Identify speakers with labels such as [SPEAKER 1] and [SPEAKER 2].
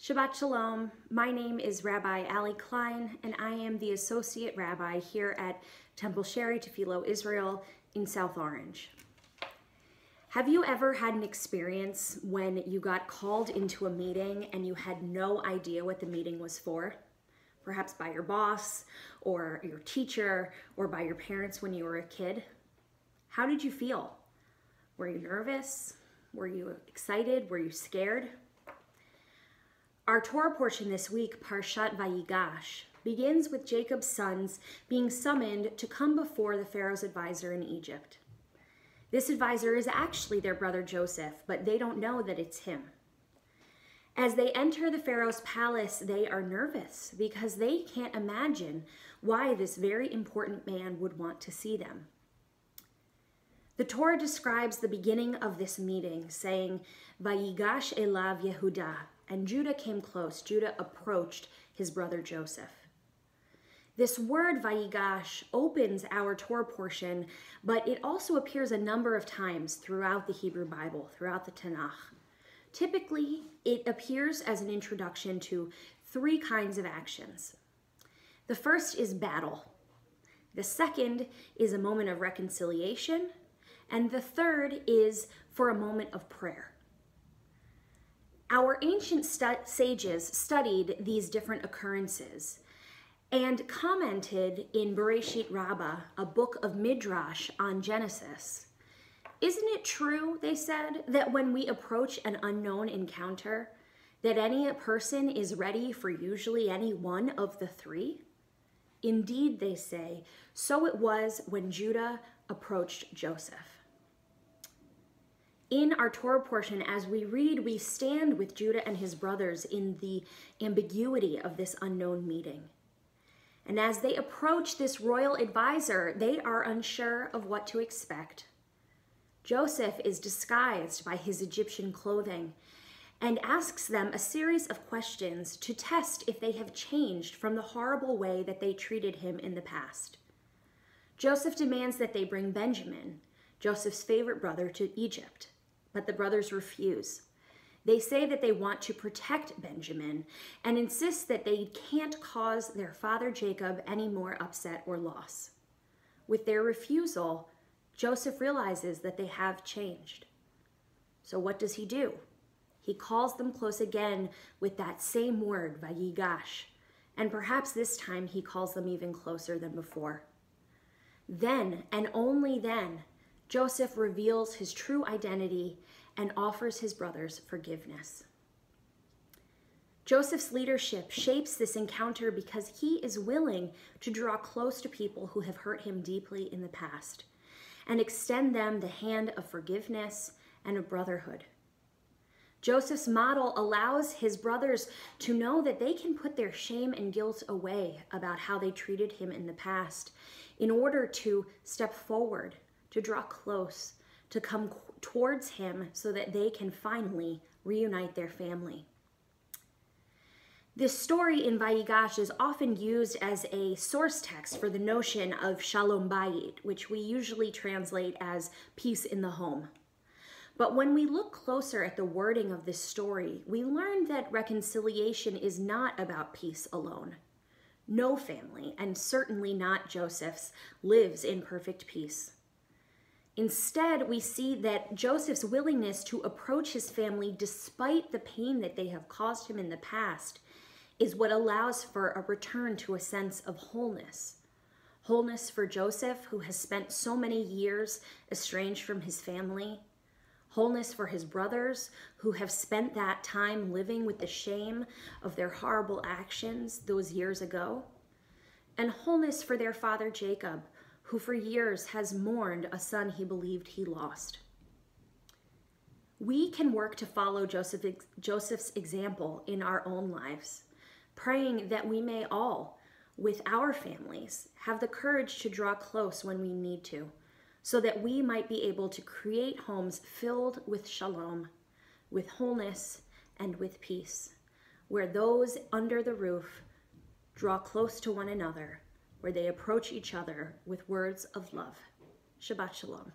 [SPEAKER 1] Shabbat Shalom. My name is Rabbi Allie Klein, and I am the Associate Rabbi here at Temple Sharey, Tefilo-Israel in South Orange. Have you ever had an experience when you got called into a meeting and you had no idea what the meeting was for? Perhaps by your boss, or your teacher, or by your parents when you were a kid? How did you feel? Were you nervous? Were you excited? Were you scared? Our Torah portion this week, Parshat Vayigash, begins with Jacob's sons being summoned to come before the Pharaoh's advisor in Egypt. This advisor is actually their brother Joseph, but they don't know that it's him. As they enter the Pharaoh's palace, they are nervous because they can't imagine why this very important man would want to see them. The Torah describes the beginning of this meeting, saying, Vayigash elav Yehuda, and Judah came close. Judah approached his brother Joseph. This word Vayigash opens our Torah portion, but it also appears a number of times throughout the Hebrew Bible, throughout the Tanakh. Typically, it appears as an introduction to three kinds of actions. The first is battle. The second is a moment of reconciliation. And the third is for a moment of prayer. Our ancient sages studied these different occurrences and commented in Bereshit Rabbah, a book of Midrash on Genesis. Isn't it true, they said, that when we approach an unknown encounter, that any person is ready for usually any one of the three? Indeed, they say, so it was when Judah approached Joseph. In our Torah portion, as we read, we stand with Judah and his brothers in the ambiguity of this unknown meeting. And as they approach this royal advisor, they are unsure of what to expect. Joseph is disguised by his Egyptian clothing and asks them a series of questions to test if they have changed from the horrible way that they treated him in the past. Joseph demands that they bring Benjamin, Joseph's favorite brother, to Egypt. But the brothers refuse. They say that they want to protect Benjamin and insist that they can't cause their father Jacob any more upset or loss. With their refusal, Joseph realizes that they have changed. So what does he do? He calls them close again with that same word, Vayigash, and perhaps this time he calls them even closer than before. Then, and only then, Joseph reveals his true identity and offers his brothers forgiveness. Joseph's leadership shapes this encounter because he is willing to draw close to people who have hurt him deeply in the past and extend them the hand of forgiveness and of brotherhood. Joseph's model allows his brothers to know that they can put their shame and guilt away about how they treated him in the past in order to step forward, to draw close, to come towards him so that they can finally reunite their family. This story in Vayigash is often used as a source text for the notion of Shalom Bayit, which we usually translate as peace in the home. But when we look closer at the wording of this story, we learn that reconciliation is not about peace alone. No family, and certainly not Joseph's, lives in perfect peace. Instead, we see that Joseph's willingness to approach his family despite the pain that they have caused him in the past is what allows for a return to a sense of wholeness. Wholeness for Joseph, who has spent so many years estranged from his family. Wholeness for his brothers, who have spent that time living with the shame of their horrible actions those years ago. And wholeness for their father Jacob, who for years has mourned a son he believed he lost. We can work to follow Joseph's example in our own lives, praying that we may all, with our families, have the courage to draw close when we need to, so that we might be able to create homes filled with shalom, with wholeness, and with peace, where those under the roof draw close to one another, where they approach each other with words of love. Shabbat Shalom.